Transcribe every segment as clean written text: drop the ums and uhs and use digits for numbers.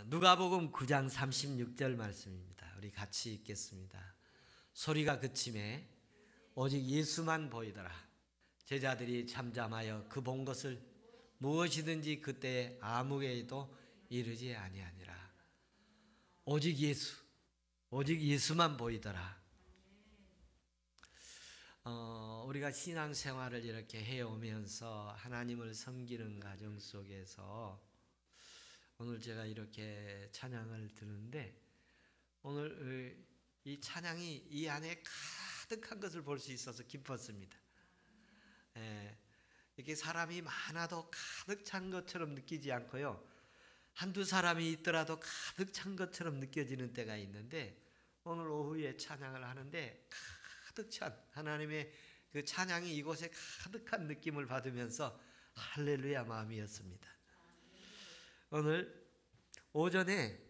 누가복음 9장 36절 말씀입니다. 우리 같이 읽겠습니다. 소리가 그침에 오직 예수만 보이더라. 제자들이 잠잠하여 그 본 것을 무엇이든지 그때 아무에게도 이르지 아니하니라. 오직 예수, 오직 예수만 보이더라. 우리가 신앙생활을 이렇게 해오면서 하나님을 섬기는 과정 속에서 오늘 제가 이렇게 찬양을 드는데 오늘 이 찬양이 이 안에 가득한 것을 볼 수 있어서 기뻤습니다. 이렇게 사람이 많아도 가득 찬 것처럼 느끼지 않고요. 한두 사람이 있더라도 가득 찬 것처럼 느껴지는 때가 있는데 오늘 오후에 찬양을 하는데 가득 찬 하나님의 그 찬양이 이곳에 가득한 느낌을 받으면서 할렐루야 마음이었습니다. 오늘 오전에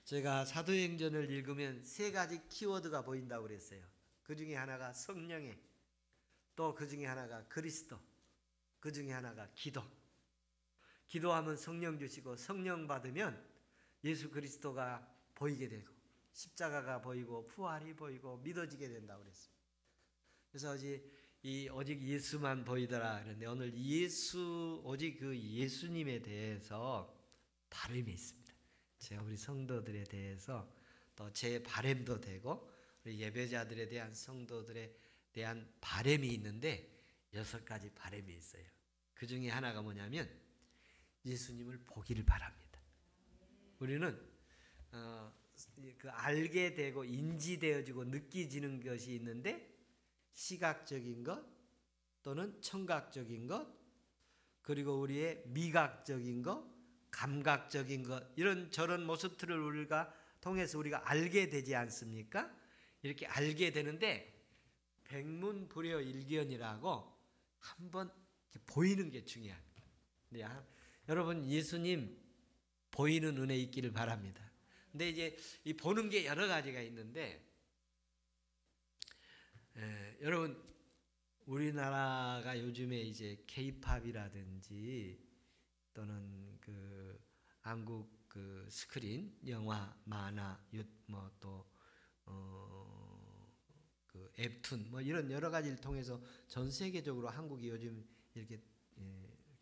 제가 사도행전을 읽으면 세 가지 키워드가 보인다고 그랬어요. 그 중에 하나가 성령의, 또 그 중에 하나가 그리스도, 그 중에 하나가 기도. 기도하면 성령 주시고 성령 받으면 예수 그리스도가 보이게 되고 십자가가 보이고 부활이 보이고 믿어지게 된다고 그랬습니다. 그래서 오직 예수만 보이더라 그런데 오늘 오직 그 예수님에 대해서 바람이 있습니다. 제가 우리 성도들에 대해서 또 제 바람도 되고 우리 예배자들에 대한 성도들에 대한 바람이 있는데 6가지 바람이 있어요. 그 중에 하나가 뭐냐면 예수님을 보기를 바랍니다. 우리는 그 알게 되고 인지되어지고 느끼지는 것이 있는데 시각적인 것 또는 청각적인 것 그리고 우리의 미각적인 것 감각적인 것 이런 저런 모습들을 우리가 통해서 우리가 알게 되지 않습니까? 이렇게 알게 되는데 백문불여일견이라고 한번 보이는 게 중요합니다. 여러분 예수님 보이는 은혜 있기를 바랍니다. 근데 이제 이 보는 게 여러 가지가 있는데 여러분 우리나라가 요즘에 이제 K-팝이라든지 또는 그 한국 그 스크린 영화, 만화, 또 그 웹툰 뭐 이런 여러 가지를 통해서 전 세계적으로 한국이 요즘 이렇게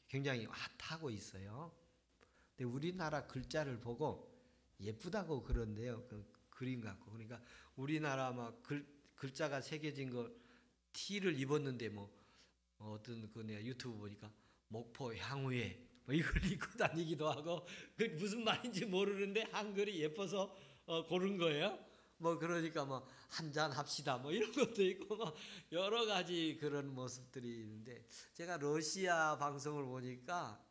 굉장히 핫하고 있어요. 근데 우리나라 글자를 보고 예쁘다고 그런데요. 그 그림 같고 그러니까 우리나라 막 글자가 새겨진 거 티를 입었는데 뭐 어떤 그 내가 유튜브 보니까 목포 향후에 뭐 이걸 입고 다니기도 하고 그 무슨 말인지 모르는데 한글이 예뻐서 고른 거예요. 뭐 그러니까 뭐 한잔 합시다 뭐 이런 것도 있고 뭐 여러 가지 그런 모습들이 있는데 제가 러시아 방송을 보니까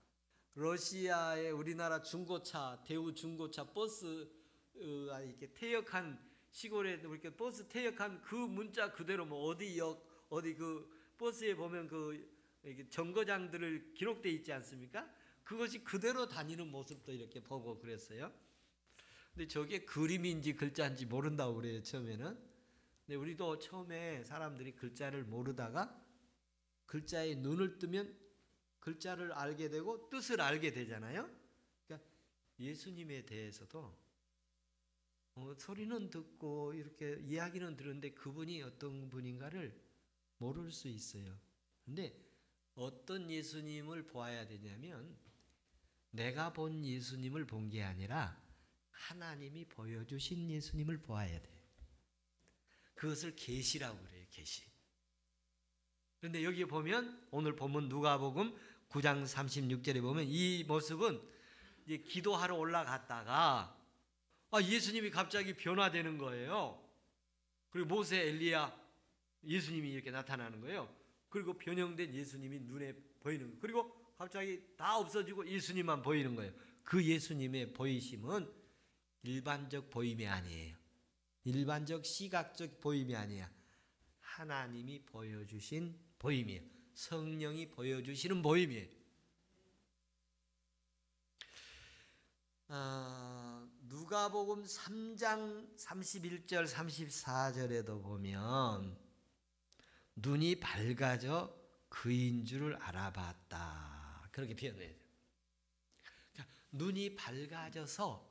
러시아의 우리나라 중고차 대우 중고차 버스가 이렇게 퇴역한 시골에 이렇게 버스 퇴역한 그 문자 그대로 뭐 어디 역 어디 그 버스에 보면 그 정거장들을 기록돼 있지 않습니까? 그것이 그대로 다니는 모습도 이렇게 보고 그랬어요. 근데 저게 그림인지 글자인지 모른다고 그래요, 처음에는. 근데 우리도 처음에 사람들이 글자를 모르다가 글자에 눈을 뜨면 글자를 알게 되고 뜻을 알게 되잖아요. 그러니까 예수님에 대해서도 소리는 듣고 이렇게 이야기는 들었는데 그분이 어떤 분인가를 모를 수 있어요. 근데 어떤 예수님을 보아야 되냐면 내가 본 예수님을 본 게 아니라 하나님이 보여주신 예수님을 보아야 돼요. 그것을 계시라고 그래요. 계시. 그런데 여기 보면 오늘 본문 누가복음 9장 36절에 보면 이 모습은 이제 기도하러 올라갔다가 예수님이 갑자기 변화되는 거예요. 그리고 모세, 엘리야, 예수님이 이렇게 나타나는 거예요. 그리고 변형된 예수님이 눈에 보이는 거예요. 그리고 갑자기 다 없어지고 예수님만 보이는 거예요. 그 예수님의 보이심은 일반적 보임이 아니에요. 일반적 시각적 보임이 아니야. 하나님이 보여주신 보임이에요. 성령이 보여주시는 보임이에요. 누가복음 3장 31절 34절에도 보면 눈이 밝아져 그인 줄을 알아봤다. 그렇게 표현해요. 그러니까 눈이 밝아져서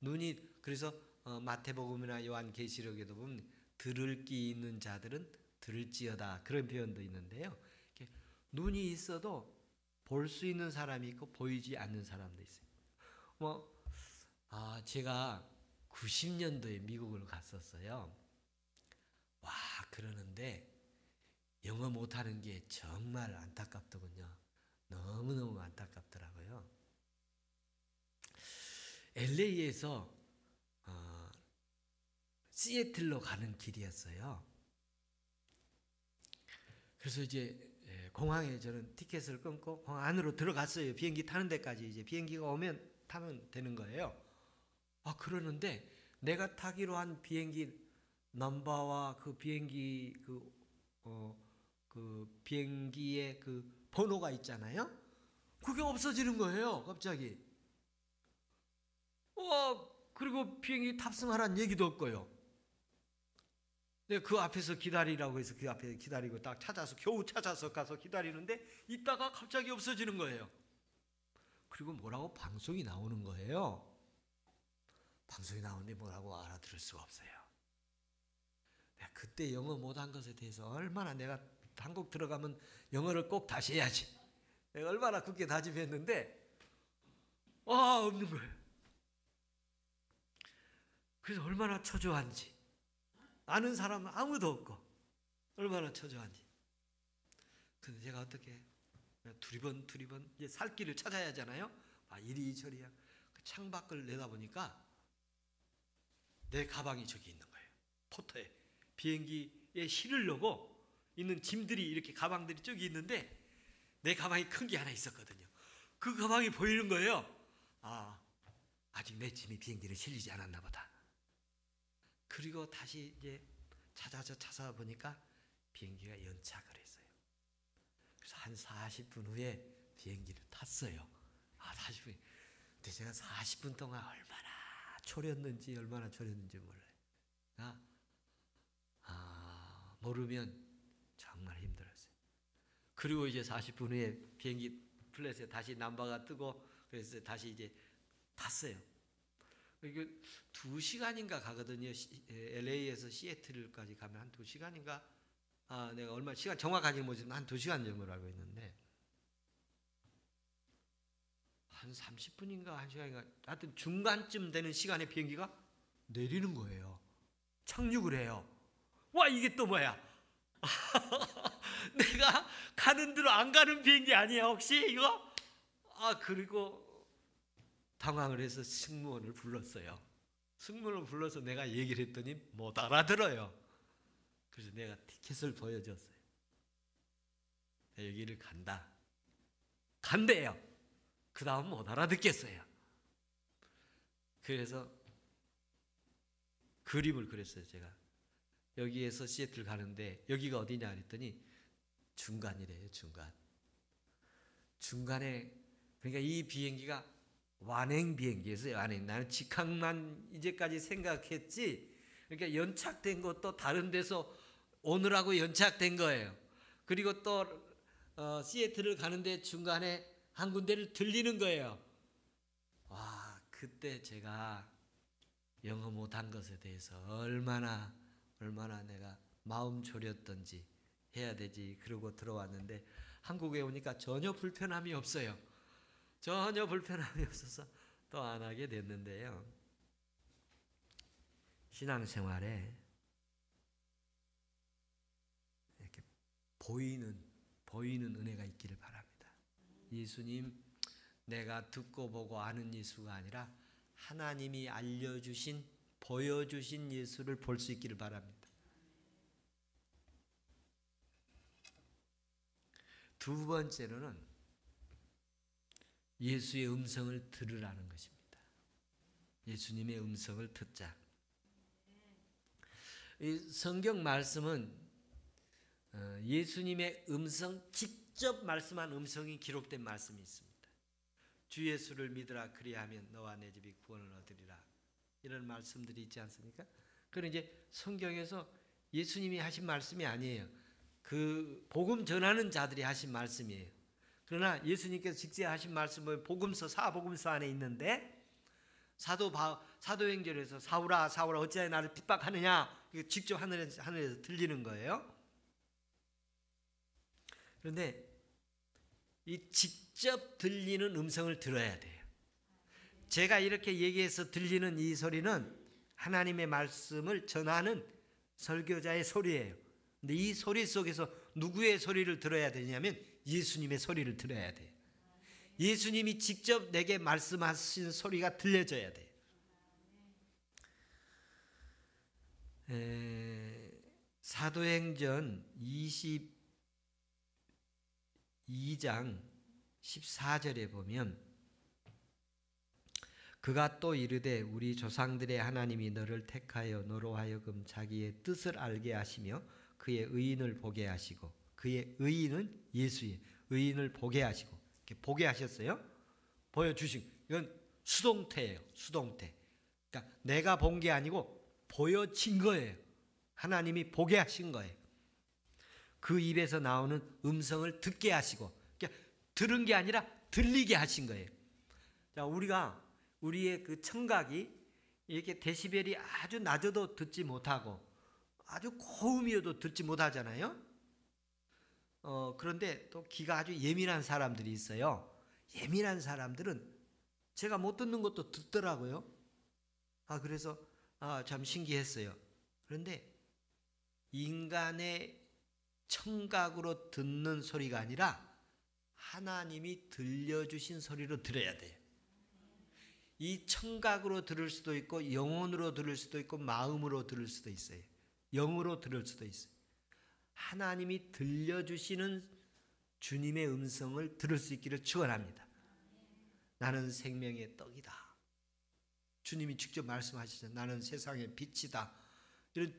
눈이 그래서 마태복음이나 요한계시록에도 보면 들을 귀 있는 자들은 들을지어다 그런 표현도 있는데요. 눈이 있어도 볼 수 있는 사람이 있고 보이지 않는 사람도 있어요. 제가 90년도에 미국을 갔었어요. 와, 그러는데 영어 못하는 게 정말 안타깝더군요. 너무너무 안타깝더라고요. LA에서 시애틀로 가는 길이었어요. 그래서 이제 공항에 저는 티켓을 끊고 공항 안으로 들어갔어요. 비행기 타는 데까지 이제 비행기가 오면 타면 되는 거예요. 그러는데 내가 타기로 한 비행기 넘버와 그 비행기 그 비행기의 그 번호가 있잖아요. 그게 없어지는 거예요. 갑자기. 그리고 비행기 탑승하라는 얘기도 없고요. 그 앞에서 기다리라고 해서 그 앞에 기다리고 딱 겨우 찾아서 가서 기다리는데 있다가 갑자기 없어지는 거예요. 그리고 뭐라고 방송이 나오는 거예요. 방송이 나오는데 뭐라고 알아들을 수가 없어요. 내가 그때 영어 못한 것에 대해서 얼마나 내가 한국 들어가면 영어를 꼭 다시 해야지. 내가 얼마나 굳게 다짐했는데 없는 거예요. 그래서 얼마나 초조한지. 아는 사람은 아무도 없고 얼마나 초조한지. 근데 제가 어떻게 두리번 이제 살 길을 찾아야 하잖아요. 이리저리 그 창밖을 내다보니까 내 가방이 저기 있는 거예요. 포터에 비행기에 실으려고 있는 짐들이 이렇게 가방들이 저기 있는데 내 가방이 큰 게 하나 있었거든요. 그 가방이 보이는 거예요. 아직 내 짐이 비행기를 실리지 않았나 보다. 그리고 다시 이제 찾아보니까 비행기가 연착을 했어요. 그래서 한 40분 후에 비행기를 탔어요. 40분. 근데 제가 40분 동안 얼마나 졸였는지 몰라요. 모르면 정말 힘들었어요. 그리고 이제 40분 후에 비행기 플랫에 다시 남바가 뜨고 그래서 다시 이제 탔어요. 이게 2시간인가 가거든요. LA에서 시애틀까지 가면 한 2시간인가? 내가 얼마 시간 정확하게 모르지만 한 2시간 정도로 알고 있는데 한 30분인가 1시간인가 하여튼 중간쯤 되는 시간에 비행기가 내리는 거예요. 착륙을 해요. 와, 이게 또 뭐야? 내가 가는 대로 안 가는 비행기 아니야 혹시 이거? 그리고 당황을 해서 승무원을 불렀어요. 승무원을 불러서 내가 얘기를 했더니 못 알아들어요. 그래서 내가 티켓을 보여줬어요. 여기를 간대요. 그 다음 못 알아듣겠어요. 그래서 그림을 그렸어요. 제가 여기에서 시애틀 가는데 여기가 어디냐 그랬더니 중간이래요. 중간에 그러니까 이 비행기가 완행 비행기였어요. 나는 직항만 이제까지 생각했지. 그러니까 연착된 것도 다른 데서 오느라고 연착된 거예요. 그리고 또 시애틀을 가는데 중간에 한 군데를 들리는 거예요. 그때 제가 영어 못한 것에 대해서 얼마나 내가 마음 졸였던지 해야 되지. 그러고 들어왔는데 한국에 오니까 전혀 불편함이 없어요. 전혀 불편함이 없어서 또 안 하게 됐는데요. 신앙생활에 이렇게 보이는 은혜가 있기를 바랍니다. 예수님, 내가 듣고 보고 아는 예수가 아니라 하나님이 알려주신 보여주신 예수를 볼 수 있기를 바랍니다. 두 번째로는 예수의 음성을 들으라는 것입니다. 예수님의 음성을 듣자. 이 성경 말씀은 예수님의 음성, 직접 말씀한 음성이 기록된 말씀이 있습니다. 주 예수를 믿으라 그리하면 너와 내 집이 구원을 얻으리라. 이런 말씀들이 있지 않습니까? 그건 이제 성경에서 예수님이 하신 말씀이 아니에요. 그 복음 전하는 자들이 하신 말씀이에요. 그러나 예수님께서 직접 하신 말씀은 복음서, 사복음서 안에 있는데 사도행전에서 사울아 사울아 어찌하여 나를 핍박하느냐, 이거 직접 하늘에서 들리는 거예요. 그런데 이 직접 들리는 음성을 들어야 돼요. 제가 이렇게 얘기해서 들리는 이 소리는 하나님의 말씀을 전하는 설교자의 소리예요. 근데 이 소리 속에서 누구의 소리를 들어야 되냐면 예수님의 소리를 들어야 돼요. 예수님이 직접 내게 말씀하신 소리가 들려져야 돼요. 사도행전 22장 14절에 보면 그가 또 이르되 의리 조상들의 하나님이 너를 택하여 너로 하여금 자기의 뜻을 알게 하시며 그의 의인을 보게 하시고, 그의 의인은 예수의 의인을 보게 하시고, 이렇게 보게 하셨어요. 보여주신, 이건 수동태예요. 수동태. 그러니까 내가 본 게 아니고 보여진 거예요. 하나님이 보게 하신 거예요. 그 입에서 나오는 음성을 듣게 하시고, 그러니까 들은 게 아니라 들리게 하신 거예요. 자, 우리의 그 청각이 이렇게 데시벨이 아주 낮아도 듣지 못하고 아주 고음이어도 듣지 못하잖아요. 그런데 또 귀가 아주 예민한 사람들이 있어요. 예민한 사람들은 제가 못 듣는 것도 듣더라고요. 그래서 참 신기했어요. 그런데 인간의 청각으로 듣는 소리가 아니라 하나님이 들려주신 소리로 들어야 돼요. 이 청각으로 들을 수도 있고 영혼으로 들을 수도 있고 마음으로 들을 수도 있어요. 영으로 들을 수도 있어요. 하나님이 들려주시는 주님의 음성을 들을 수 있기를 축원합니다. 나는 생명의 떡이다. 주님이 직접 말씀하시죠. 나는 세상의 빛이다. 이런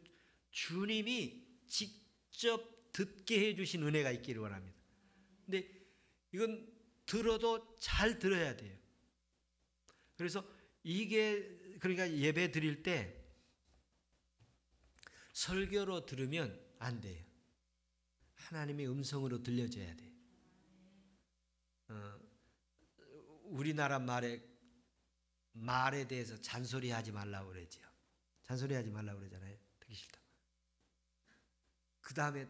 주님이 직접 듣게 해주신 은혜가 있기를 원합니다. 근데 이건 들어도 잘 들어야 돼요. 그래서 이게, 그러니까 예배 드릴 때 설교로 들으면 안 돼요. 하나님의 음성으로 들려줘야 돼요. 우리나라 말에 대해서 잔소리하지 말라고 그러죠. 잔소리하지 말라고 그러잖아요. 듣기 싫다. 그 다음에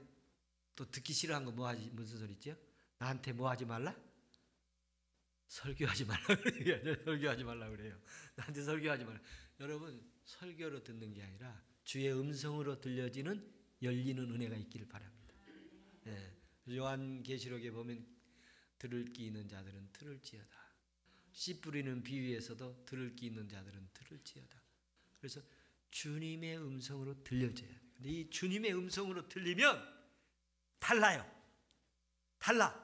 또 듣기 싫어한 거 무슨 소리죠? 나한테 뭐 하지 말라? 설교하지 말라 그래요. 설교하지 말라 그래요. 나한테 설교하지 말라. 여러분, 설교로 듣는 게 아니라 주의 음성으로 들려지는 열리는 은혜가 있기를 바랍니다. 요한계시록에 보면 들을 귀 있는 자들은 들을지어다. 씨 뿌리는 비유에서도 들을 귀 있는 자들은 들을지어다. 그래서 주님의 음성으로 들려져야 돼요. 근데 이 주님의 음성으로 들리면 달라요. 달라.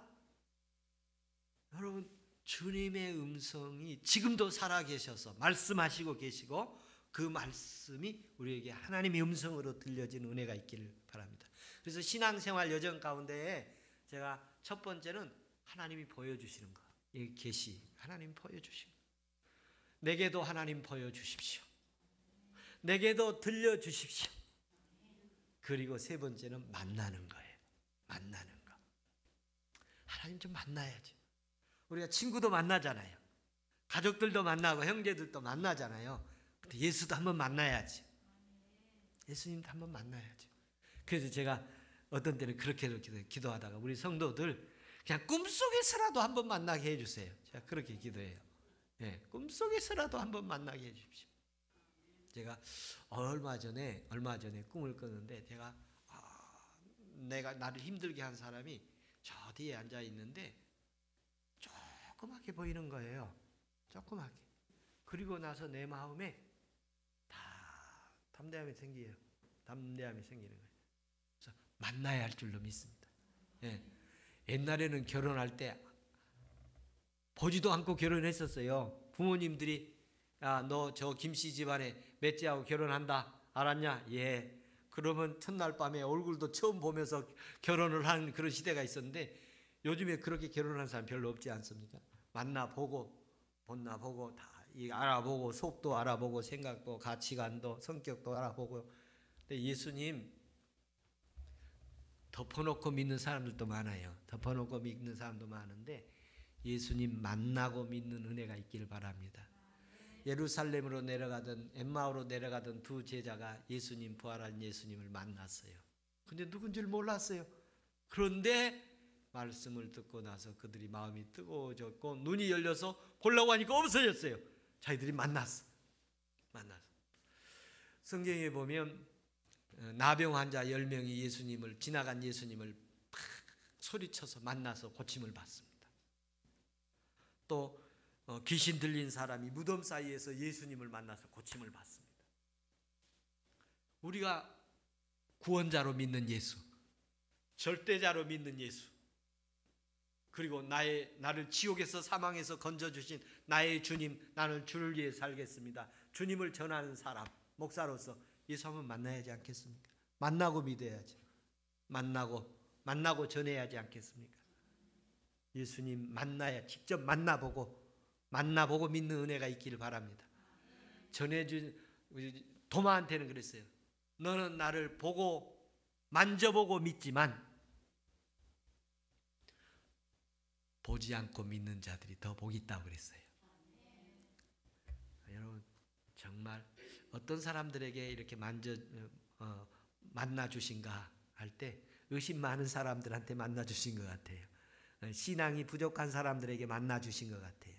여러분, 주님의 음성이 지금도 살아계셔서 말씀하시고 계시고 그 말씀이 우리에게 하나님의 음성으로 들려진 은혜가 있기를 바랍니다. 그래서 신앙생활 여정 가운데 제가 첫 번째는 하나님이 보여주시는 것, 이 계시, 하나님 보여주시는 것. 내게도 하나님 보여주십시오. 내게도 들려주십시오. 그리고 세 번째는 만나는 거예요. 만나는 거. 하나님 좀 만나야지. 우리가 친구도 만나잖아요. 가족들도 만나고 형제들도 만나잖아요. 근데 예수도 한번 만나야지. 예수님도 한번 만나야지. 그래서 제가 어떤 때는 그렇게 기도하다가 우리 성도들 그냥 꿈속에서라도 한번 만나게 해주세요. 제가 그렇게 기도해요. 꿈속에서라도 한번 만나게 해주십시오. 제가 얼마 전에 꿈을 꿨는데 제가 내가 나를 힘들게 한 사람이 저 뒤에 앉아 있는데 조그맣게 보이는 거예요. 조그맣게. 그리고 나서 내 마음에 다 담대함이 생기는 거예요. 그래서 만나야 할 줄로 믿습니다. 옛날에는 결혼할 때 보지도 않고 결혼했었어요. 부모님들이 너 저 김씨 집안에 맷째하고 결혼한다. 알았냐? 예. 그러면 첫날 밤에 얼굴도 처음 보면서 결혼을 한 그런 시대가 있었는데 요즘에 그렇게 결혼한 사람 별로 없지 않습니까? 만나보고 본나보고 다 알아보고 속도 알아보고 생각도 가치관도 성격도 알아보고. 근데 예수님 덮어놓고 믿는 사람들도 많아요. 덮어놓고 믿는 사람도 많은데 예수님 만나고 믿는 은혜가 있기를 바랍니다. 예루살렘으로 내려가던 엠마오로 내려가던 두 제자가 예수님, 부활한 예수님을 만났어요. 근데 누군 줄 몰랐어요. 그런데 말씀을 듣고 나서 그들이 마음이 뜨거워졌고 눈이 열려서 보려고 하니까 없어졌어요. 자기들이 만났어. 성경에 보면 나병 환자 10명이 지나간 예수님을 팍 소리쳐서 만나서 고침을 받습니다. 또 귀신 들린 사람이 무덤 사이에서 예수님을 만나서 고침을 받습니다. 우리가 구원자로 믿는 예수, 절대자로 믿는 예수, 그리고 나를 지옥에서 사망에서 건져주신 나의 주님, 나는 주를 위해 살겠습니다. 주님을 전하는 사람, 목사로서 예수 한번 만나야 하지 않겠습니까? 만나고 믿어야지. 만나고 전해야 하지 않겠습니까? 예수님 만나야, 직접 만나보고 믿는 은혜가 있기를 바랍니다. 도마한테는 그랬어요. 너는 나를 보고 만져보고 믿지만 보지 않고 믿는 자들이 더 복이 있다고 그랬어요. 여러분, 정말 어떤 사람들에게 이렇게 만나 주신가 할 때 의심 많은 사람들한테 만나 주신 것 같아요. 신앙이 부족한 사람들에게 만나 주신 것 같아요.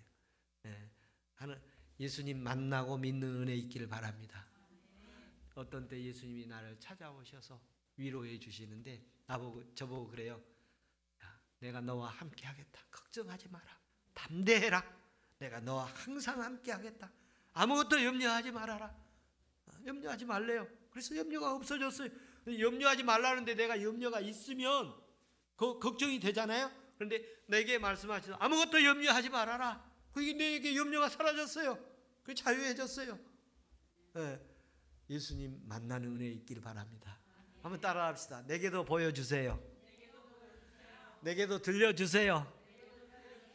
예수님 만나고 믿는 은혜 있기를 바랍니다. 어떤 때 예수님이 나를 찾아오셔서 위로해 주시는데 저보고 그래요. 내가 너와 함께 하겠다. 걱정하지 마라. 담대해라. 내가 너와 항상 함께 하겠다. 아무것도 염려하지 말아라. 염려하지 말래요. 그래서 염려가 없어졌어요. 염려하지 말라는데 내가 염려가 있으면 걱정이 되잖아요. 그런데 내게 말씀하셔서 아무것도 염려하지 말아라. 그게 내게 염려가 사라졌어요. 그게 자유해졌어요. 예수님 만나는 은혜 있기를 바랍니다. 한번 따라합시다. 내게도 보여주세요. 내게도 들려주세요.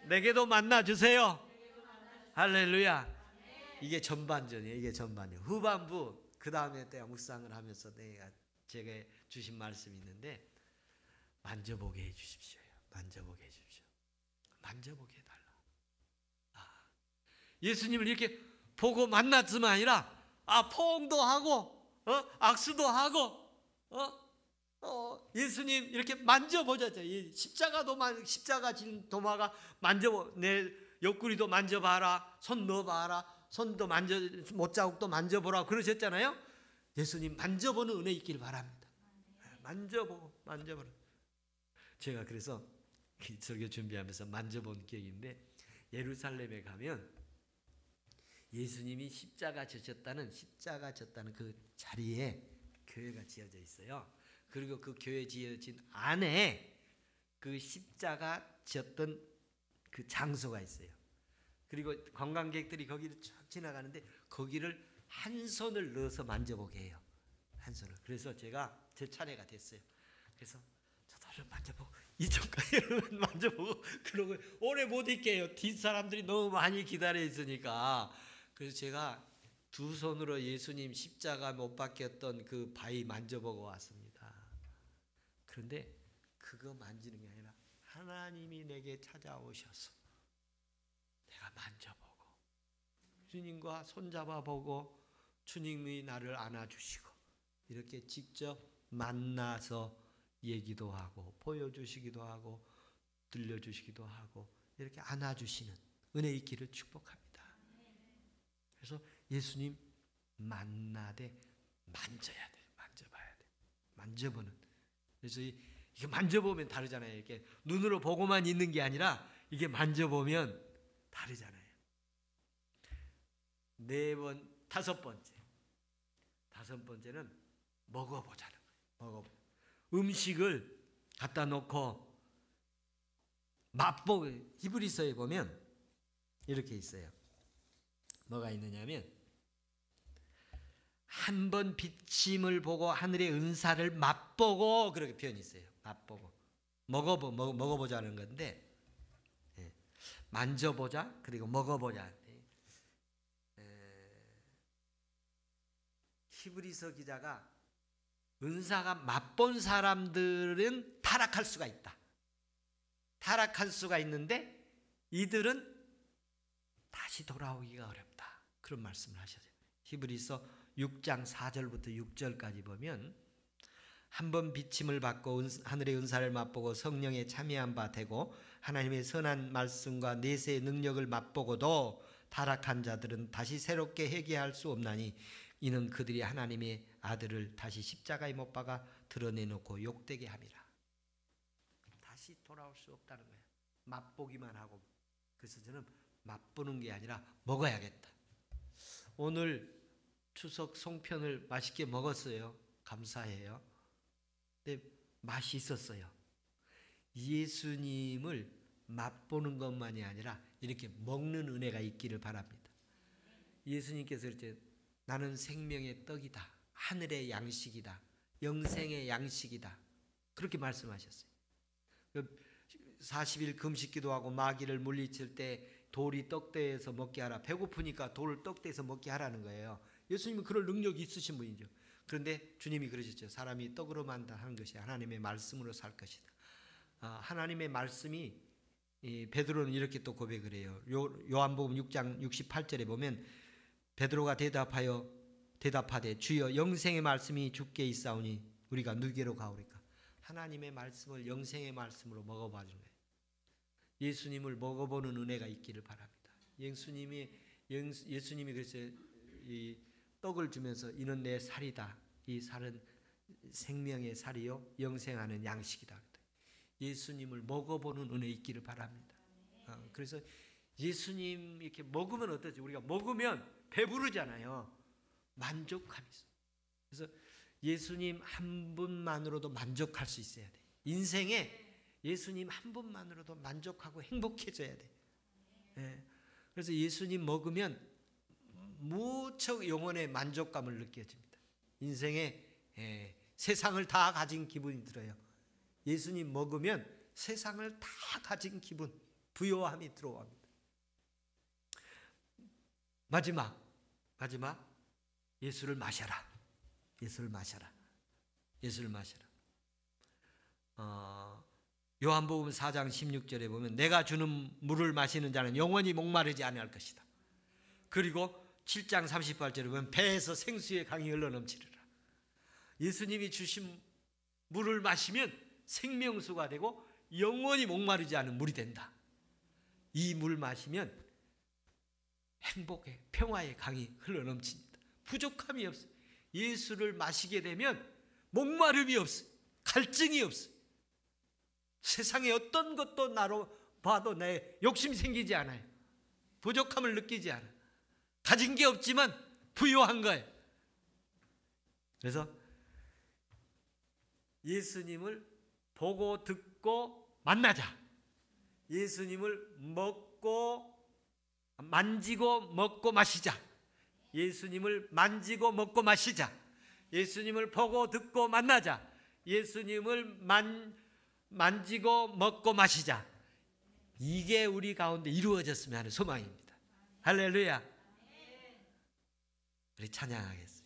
내게도 만나주세요. 할렐루야. 이게 전반전이에요. 이게 전반이에요. 후반부 그 다음에 때가 묵상을 하면서 제가 주신 말씀이 있는데 만져보게 해주십시오. 만져보게 해주십시오. 만져보게 해달라. 예수님을 이렇게 보고 만났지만 아니라 포옹도 하고 악수도 하고 예수님 이렇게 만져보자. 십자가 진 도마가 내 옆구리도 만져봐라. 손 넣어봐라. 손도 못자국도 만져보라 그러셨잖아요. 예수님 만져보는 은혜 있기를 바랍니다. 만져보고 만져보라. 제가 그래서 설교 준비하면서 만져본 기억인데 예루살렘에 가면 예수님이 십자가 졌다는 그 자리에 교회가 지어져 있어요. 그리고 그 교회 지어진 안에 그 십자가 졌던 그 장소가 있어요. 그리고 관광객들이 거기를 쭉 지나가는데 거기를 한 손을 넣어서 만져보게 해요. 한 손을. 그래서 제 차례가 됐어요. 그래서 저도 만져보고 이쪽까지 만져보고 그러고 오래 못 있게요. 뒷사람들이 너무 많이 기다려 있으니까. 그래서 제가 두 손으로 예수님 십자가 못 박혔던 그 바위 만져보고 왔습니다. 그런데 그거 만지는 게 아니라 하나님이 내게 찾아오셔서 내가 만져보고 주님과 손잡아보고 주님이 나를 안아주시고 이렇게 직접 만나서 얘기도 하고 보여주시기도 하고 들려주시기도 하고 이렇게 안아주시는 은혜 있기를 축복합니다. 그래서 예수님 만나되 만져야 돼. 만져봐야 돼. 만져보는. 그래서 이게 만져보면 다르잖아요. 이렇게 눈으로 보고만 있는 게 아니라 이게 만져보면 다르잖아요. 다섯 번째는 먹어보자는 거예요. 음식을 갖다 놓고 맛보고. 히브리서에 보면 이렇게 있어요. 뭐가 있느냐면 한 번 비침을 보고 하늘의 은사를 맛보고 그렇게 표현이 있어요. 맛보고 먹어보자는 건데 만져보자 그리고 먹어보자. 히브리서 기자가 은사가 맛본 사람들은 타락할 수가 있다. 타락할 수가 있는데 이들은 다시 돌아오기가 어렵다. 그런 말씀을 하셔요. 히브리서 6장 4절부터 6절까지 보면 한 번 비침을 받고 하늘의 은사를 맛보고 성령에 참여한 바 되고 하나님의 선한 말씀과 내세의 능력을 맛보고도 타락한 자들은 다시 새롭게 회개할 수 없나니 이는 그들이 하나님의 아들을 다시 십자가에 못 박아 드러내놓고 욕되게 함이라. 다시 돌아올 수 없다는 거예요. 맛보기만 하고. 그래서 저는 맛보는 게 아니라 먹어야겠다. 오늘 추석 송편을 맛있게 먹었어요. 감사해요. 근데 맛이 있었어요. 예수님을 맛보는 것만이 아니라 이렇게 먹는 은혜가 있기를 바랍니다. 예수님께서 이제 나는 생명의 떡이다, 하늘의 양식이다, 영생의 양식이다, 그렇게 말씀하셨어요. 40일 금식 기도하고 마귀를 물리칠 때 돌이 떡대에서 먹게 하라. 배고프니까 돌을 떡대에서 먹게 하라는 거예요. 예수님은 그럴 능력이 있으신 분이죠. 그런데 주님이 그러셨죠. 사람이 떡으로만 하는 것이 하나님의 말씀으로 살 것이다. 하나님의 말씀이, 베드로는 이렇게 또 고백을 해요. 요한복음 6장 68절에 보면 베드로가 대답하되 주여 영생의 말씀이 주께 있사오니 우리가 누구로 가오리까. 하나님의 말씀을 영생의 말씀으로 먹어봐주는 거예요. 예수님을 먹어보는 은혜가 있기를 바랍니다. 예수님이 그래서 이 떡을 주면서 이는 내 살이다. 이 살은 생명의 살이요 영생하는 양식이다. 예수님을 먹어보는 은혜 있기를 바랍니다. 그래서 예수님 이렇게 먹으면 어떠지? 우리가 먹으면 배부르잖아요. 만족함이 있어요. 그래서 예수님 한 분만으로도 만족할 수 있어야 돼. 인생에 예수님 한 분만으로도 만족하고 행복해져야 돼. 그래서 예수님 먹으면 무척 영혼의 만족감을 느껴집니다. 인생에 세상을 다 가진 기분이 들어요. 예수님 먹으면 세상을 다 가진 기분, 부요함이 들어옵니다. 마지막 예수를 마셔라. 예수를 마셔라. 예수를 마셔라. 요한복음 4장 16절에 보면 내가 주는 물을 마시는 자는 영원히 목마르지 아니할 것이다. 그리고 7장 38절에 보면 배에서 생수의 강이 흘러넘치리라. 예수님이 주신 물을 마시면 생명수가 되고 영원히 목마르지 않은 물이 된다. 이 물 마시면 행복의 평화의 강이 흘러넘칩니다. 부족함이 없어요. 예수를 마시게 되면 목마름이 없어요. 갈증이 없어요. 세상에 어떤 것도 나로 봐도 내 욕심이 생기지 않아요. 부족함을 느끼지 않아요. 가진 게 없지만 부유한 거예요. 그래서 예수님을 보고 듣고 만나자. 예수님을 먹고 만지고 먹고 마시자. 예수님을 만지고 먹고 마시자. 예수님을 보고 듣고 만나자. 예수님을 만지고 먹고 마시자. 이게 우리 가운데 이루어졌으면 하는 소망입니다. 할렐루야. 우리 찬양하겠습니다.